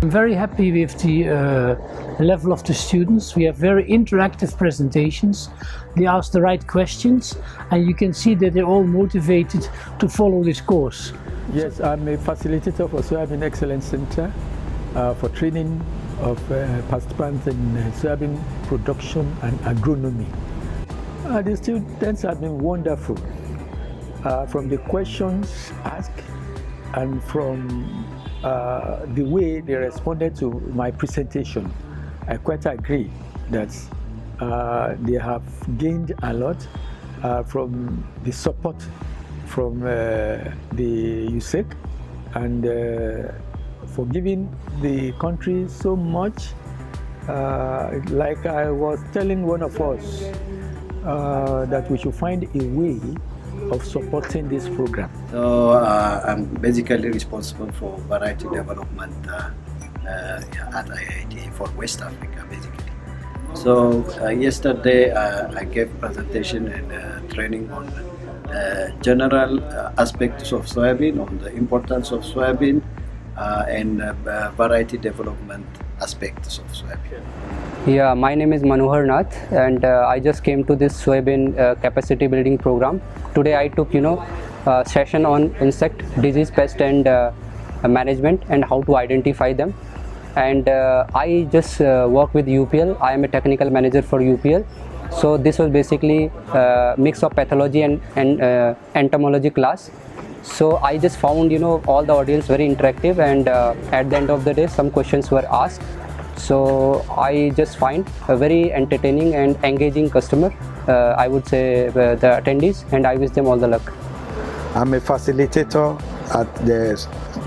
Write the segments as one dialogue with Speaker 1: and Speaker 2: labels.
Speaker 1: I'm very happy with the level of the students. We have very interactive presentations. They ask the right questions, and you can see that they're all motivated to follow this course.
Speaker 2: Yes, I'm a facilitator for Soybean Excellence Center for training of participants in soybean production and agronomy. The students have been wonderful. From the questions asked and from the way they responded to my presentation, I quite agree that they have gained a lot from the support from the USEC and for giving the country so much. Like I was telling one of us that we should find a way of supporting this program.
Speaker 3: So I'm basically responsible for variety development at IIT for West Africa, basically. So yesterday I gave presentation and training on general aspects of soybean, on the importance of soybean and variety development aspects of soybean.
Speaker 4: Yeah, my name is Manohar Nath, and I just came to this soybean capacity building program. Today I took a session on insect disease, pest and management and how to identify them. And I just work with UPL. I am a technical manager for UPL. So this was basically a mix of pathology and entomology class. So I just found all the audience very interactive, and at the end of the day some questions were asked. So I just find a very entertaining and engaging customer, I would say, the attendees, and I wish them all the luck.
Speaker 5: I'm a facilitator at the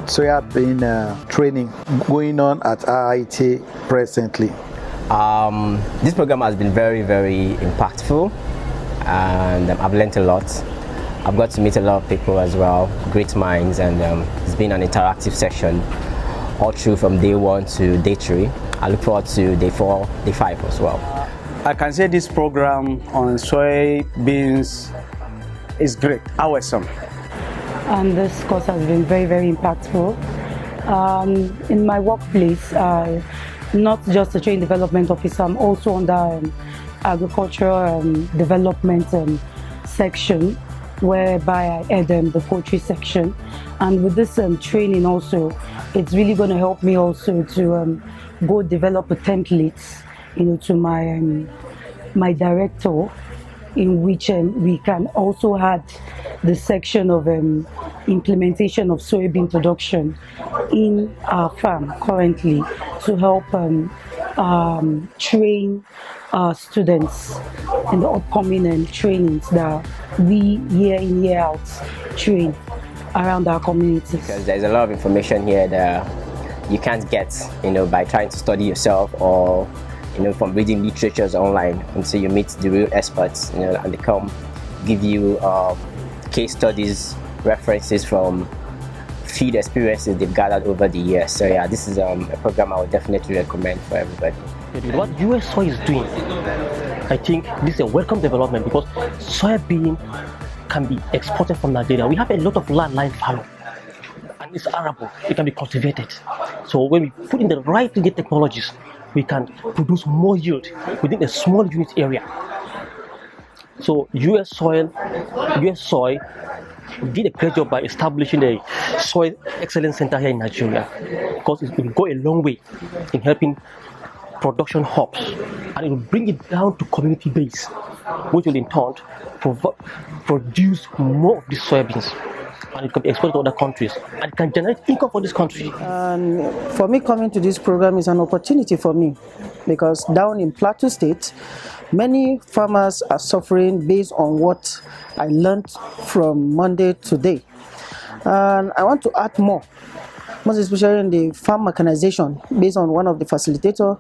Speaker 5: soybean training going on at IIT presently.
Speaker 6: This program has been very, very impactful, and I've learned a lot. I've got to meet a lot of people as well, great minds, and it's been an interactive session all through from day 1 to day 3. I look forward to day 4, day 5 as well.
Speaker 7: I can say this program on soybeans is great, awesome.
Speaker 8: And this course has been very, very impactful. In my workplace, not just a training development officer, I'm also on the agricultural development section, whereby I head the poultry section. And with this training also, it's really going to help me also to go develop a template, to my director, in which we can also add the section of implementation of soybean production in our farm currently, to help train students in the upcoming trainings that we year in year out train around our communities.
Speaker 6: Because there's a lot of information here that you can't get by trying to study yourself or from reading literatures online, until you meet the real experts, and they come give you case studies, references from field experiences they've gathered over the years. So yeah, this is a program I would definitely recommend for everybody.
Speaker 9: What US Soy is doing, I think this is a welcome development, because soybean can be exported from Nigeria. We have a lot of land lying fallow, and it's arable. It can be cultivated. So when we put in the right technologies, we can produce more yield within a small unit area. So US Soy did a great job by establishing a Soy Excellence Center here in Nigeria, because it will go a long way in helping production hubs, and it will bring it down to community base, which will in turn produce more of these soybeans, and it can be exported to other countries, and it can generate income for this country.
Speaker 10: And for me, coming to this program is an opportunity for me, because down in Plateau State, many farmers are suffering based on what I learned from Monday to today. And I want to add more, most especially in the farm mechanization, based on one of the facilitators,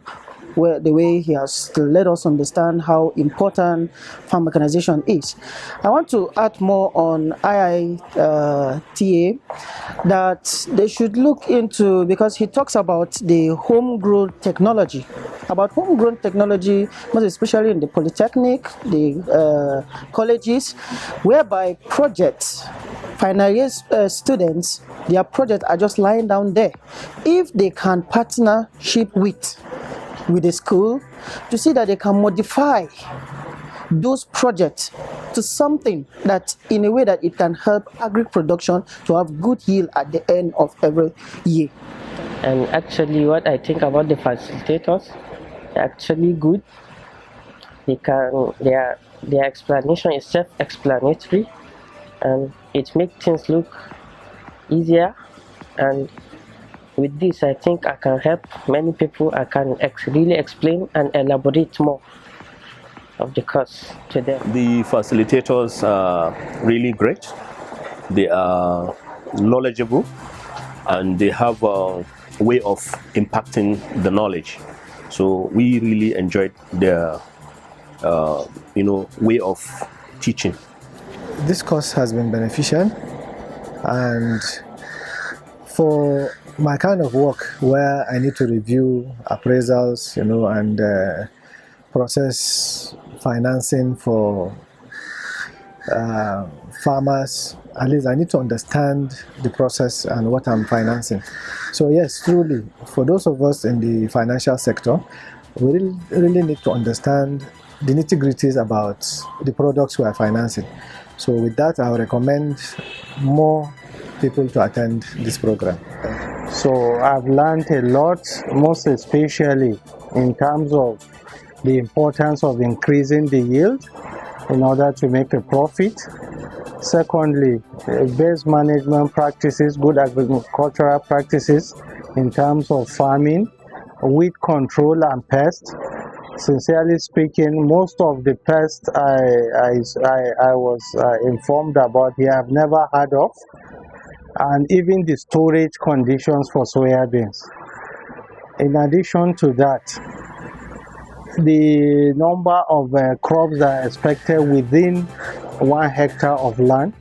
Speaker 10: where the way he has let us understand how important farm mechanization is. I want to add more on IITA, that they should look into, because he talks about the homegrown technology, most especially in the polytechnic, the colleges, whereby projects, final year students Their projects are just lying down there. If they can partnership with the school to see that they can modify those projects to something that in a way that it can help agri-production to have good yield at the end of every year.
Speaker 11: And actually what I think about the facilitators, actually good. Their explanation is self-explanatory, and it makes things look easier. And with this, I think I can help many people. I can really explain and elaborate more of the course to them.
Speaker 12: The facilitators are really great. They are knowledgeable, and they have a way of impacting the knowledge. So we really enjoyed their way of teaching.
Speaker 13: This course has been beneficial, and for my kind of work where I need to review appraisals, and process financing for farmers, at least I need to understand the process and what I'm financing. So yes, truly, for those of us in the financial sector, we really need to understand the nitty-gritties about the products we are financing. So with that, I would recommend more people to attend this program.
Speaker 14: So I've learned a lot, most especially in terms of the importance of increasing the yield in order to make a profit. Secondly, best management practices, good agricultural practices in terms of farming, weed control and pests. Sincerely speaking, most of the pests I was informed about here I've never heard of, and even the storage conditions for soybeans. In addition to that, the number of crops that are expected within 1 hectare of land,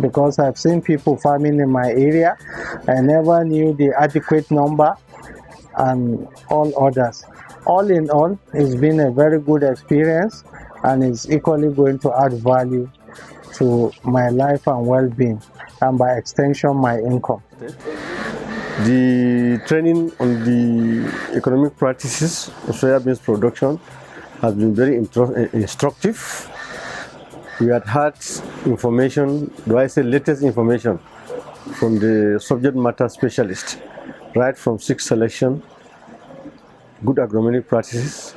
Speaker 14: because I've seen people farming in my area, I never knew the adequate number and all others. All in all, it's been a very good experience, and it's equally going to add value to my life and well-being, and by extension my income.
Speaker 12: The training on the economic practices of soybeans production has been very instructive. We had information, latest information from the subject matter specialist, right from seed selection, good agronomic practices,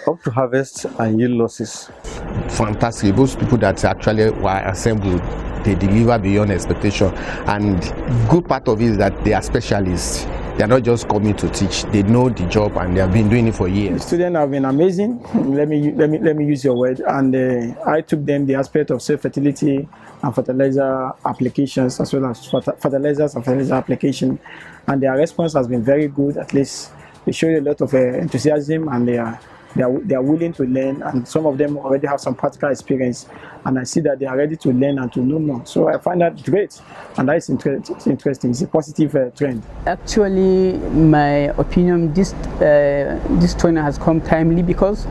Speaker 12: up to harvest and yield losses.
Speaker 15: Fantastic. Those people that actually were assembled, they deliver beyond expectation, and good part of it is that they are specialists. They are not just coming to teach. They know the job and they have been doing it for years.
Speaker 2: The students have been amazing. Let me use your word. And I took them the aspect of soil fertility and fertilizer applications, as well as fertilizers and fertilizer application. And their response has been very good. At least they showed a lot of enthusiasm, and they are willing to learn, and some of them already have some practical experience, and I see that they are ready to learn and to know more. So I find that great, and that is interesting. It's a positive trend.
Speaker 16: Actually, my opinion, this training has come timely, because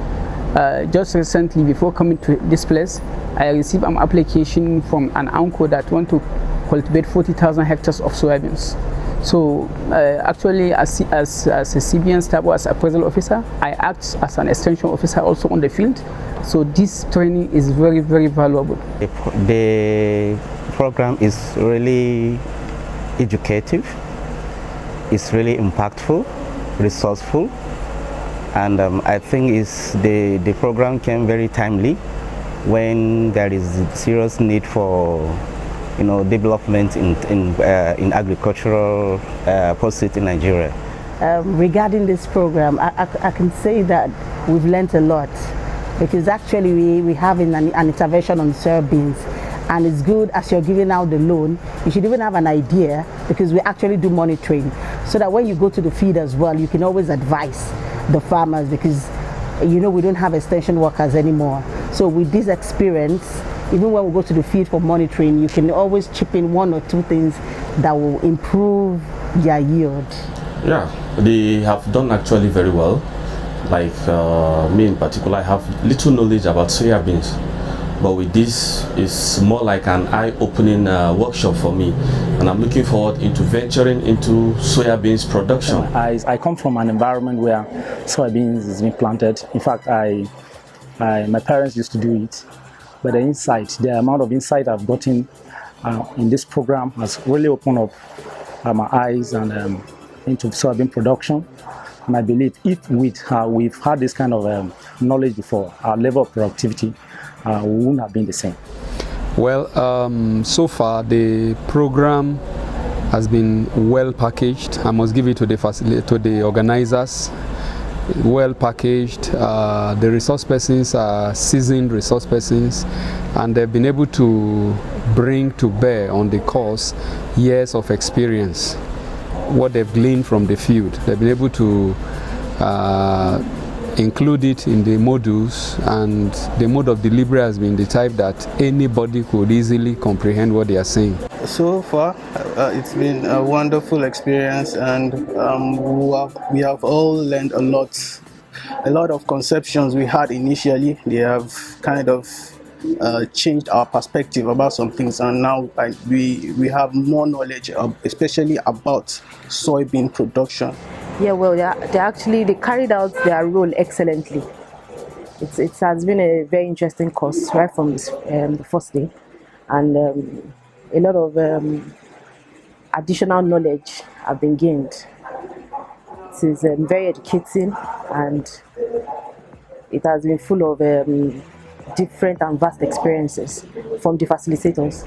Speaker 16: just recently, before coming to this place, I received an application from an uncle that want to cultivate 40,000 hectares of soybeans. So actually, as a CBN staff or as a appraisal officer, I act as an extension officer also on the field. So this training is very, very valuable.
Speaker 17: The program is really educative, it's really impactful, resourceful, and I think the program came very timely when there is serious need for development in agricultural pursuit in Nigeria.
Speaker 18: Regarding this program, I can say that we've learned a lot, because actually we have an intervention on soybeans, and it's good as you're giving out the loan, you should even have an idea, because we actually do monitoring, so that when you go to the field as well, you can always advise the farmers, because we don't have extension workers anymore. So with this experience, even when we go to the field for monitoring, you can always chip in 1 or 2 things that will improve their yield.
Speaker 19: Yeah, they have done actually very well. Like me in particular, I have little knowledge about soya beans, but with this, it's more like an eye-opening workshop for me, and I'm looking forward into venturing into soybeans production.
Speaker 20: I come from an environment where soybeans is being planted. In fact, my parents used to do it, but the amount of insight I've gotten in this program has really opened up my eyes and into soybean production. And I believe if we've had this kind of knowledge before, our level of productivity wouldn't have been the same.
Speaker 21: Well, so far the program has been well packaged. I must give it to the organizers. Well packaged. The resource persons are seasoned resource persons, and they've been able to bring to bear on the course years of experience, what they've gleaned from the field. They've been able to include it in the modules, and the mode of delivery has been the type that anybody could easily comprehend what they are saying.
Speaker 22: So far, it's been a wonderful experience, and we have all learned a lot of conceptions we had initially. They have kind of changed our perspective about some things, and now we have more knowledge, especially about soybean production.
Speaker 23: Yeah, well, they carried out their role excellently. It has been a very interesting course right from the first day, and a lot of additional knowledge have been gained. It is very educating, and it has been full of different and vast experiences from the facilitators.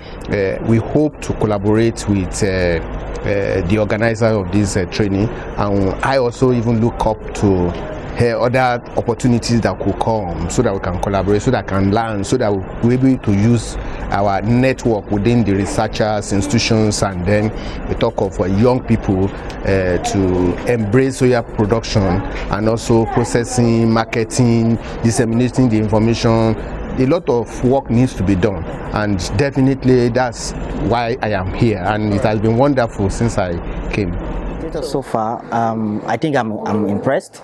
Speaker 15: We hope to collaborate with the organizer of this training, and I also even look up to other opportunities that could come, so that we can collaborate, so that I can learn, so that we'll be able to use our network within the researchers, institutions, and then we talk of young people to embrace soya production, and also processing, marketing, disseminating the information. A lot of work needs to be done, and definitely that's why I am here, and it has been wonderful since I came.
Speaker 24: So far, I think I'm impressed.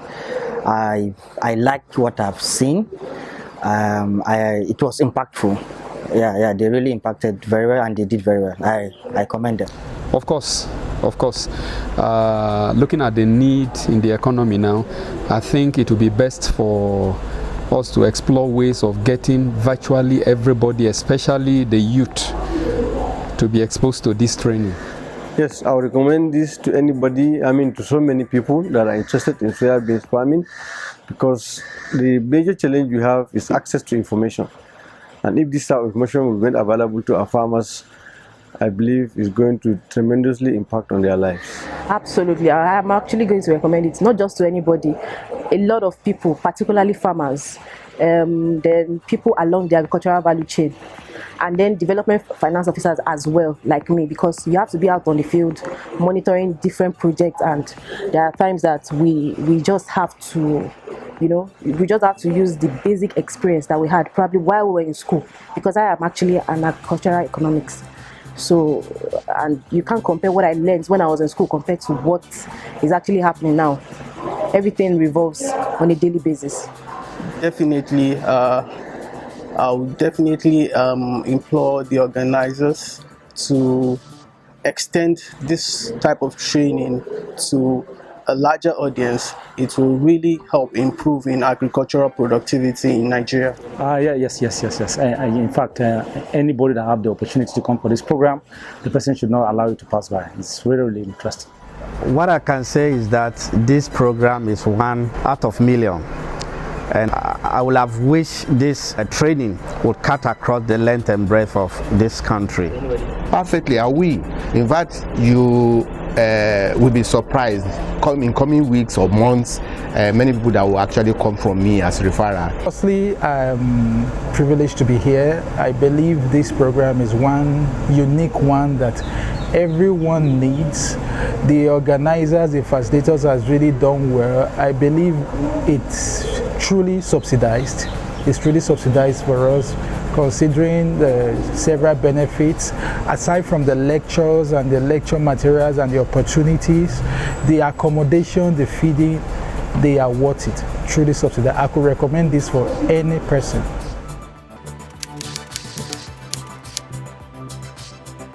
Speaker 24: I liked what I've seen. It was impactful. Yeah, they really impacted very well, and they did very well. I commend them.
Speaker 21: Of course. Looking at the need in the economy now, I think it would be best for us to explore ways of getting virtually everybody, especially the youth, to be exposed to this training.
Speaker 12: Yes, I would recommend this to anybody, to so many people that are interested in soya-based farming, because the major challenge we have is access to information. And if this type of information will be made available to our farmers, I believe is going to tremendously impact on their lives.
Speaker 23: Absolutely. I'm actually going to recommend it, not just to anybody, a lot of people, particularly farmers, then people along the agricultural value chain, and then development finance officers as well, like me, because you have to be out on the field monitoring different projects, and there are times that we just have to, we just have to use the basic experience that we had probably while we were in school, because I am actually an agricultural economics. So, and you can't compare what I learned when I was in school compared to what is actually happening now. Everything revolves on a daily basis.
Speaker 22: Definitely, I would definitely implore the organizers to extend this type of training to a larger audience. It will really help improve in agricultural productivity in Nigeria.
Speaker 20: Yes. In fact, anybody that have the opportunity to come for this program, the person should not allow it to pass by. It's really, really interesting.
Speaker 17: What I can say is that this program is one out of million, and I would have wished this training would cut across the length and breadth of this country.
Speaker 15: Perfectly, are we? In fact, you will be surprised in coming weeks or months, many people that will actually come from me as referral.
Speaker 2: Firstly, I'm privileged to be here. I believe this program is one unique one that everyone needs. The organizers, the facilitators has really done well. I believe it's truly subsidized. It's truly subsidized for us, considering the several benefits. Aside from the lectures and the lecture materials and the opportunities, the accommodation, the feeding, they are worth it. Truly subsidized. I could recommend this for any person.